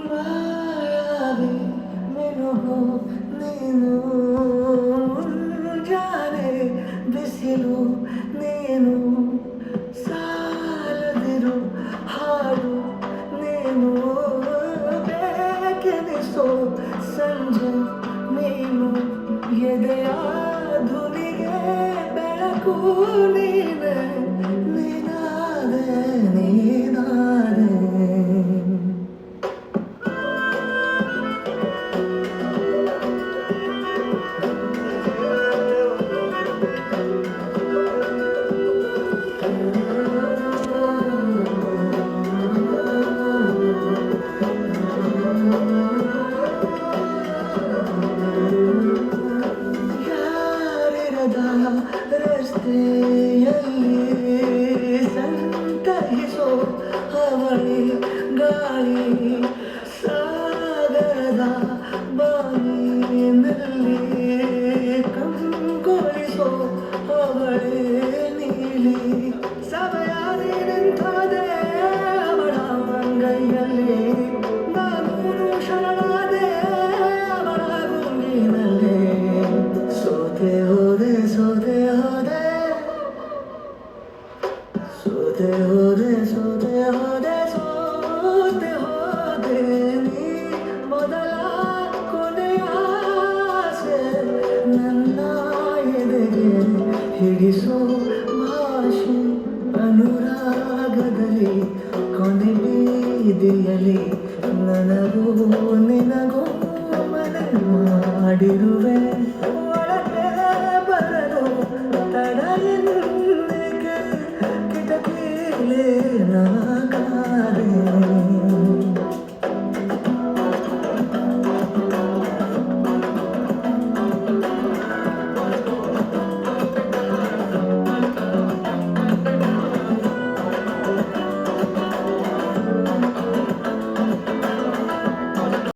ಮಾಯಾವಿ ಮಿನುಗು ನೀನು ಮುಂಜಾನೆ ಬಿಸಿಲು ನೀನು ಸಾಲದಿರು ಹಾಡು ನೀನು ಬೇಕೆನಿಸೋ ಸಂಜೆ ನೀನು ಎದೆಯ ಧುನಿಗೆ ಬೆಳಕು ನೀನೆ ನೀನಾದೆ ನೀನಾದೆ ಯಾರಿರದ ರಸ್ತೆಯಲ್ಲಿ ಸಂತಹಿಸೋ ಹವಳಿ ಗಾಳಿ ಸಾಗರದ ಬಾನಿನಲ್ಲಿ ಕಂಗೊಳಿಸೋ ಹವಳಿ ನೀಲಿ ಸಭೆಯಾರಿ ನಿಂತದೆ ಅವಳ ಅಂಗೈಯಲ್ಲಿ ನಾನು ಶರಣಾದೆ ಅವಳ ಗುಂಗಿನಲ್ಲಿ ಸೋತೆ ಹೋದೆ ಸೋತೆ ಹೋದೆ ಸೋತೆ ಹೋದೆ ಸೋತೆ ಹೋದೆ ಸೋತೆ ಹೋದೆ ನೀ ಮೊದಲ ಕೊನೆಯ ಆಸೆ ನನ್ನ ಎದೆಗೆ ಹಿಡಿಸೋ ಭಾಷೆ ಅನುರಾಗದಲ್ಲಿ ಕೊನೆ ಬೀದಿಯಲ್ಲಿ ನನಗೂ ನಿನಗೂ ಮನೆ ಮಾಡಿರುವೆ ಒಳಗೆ ಬರಲು ತಡ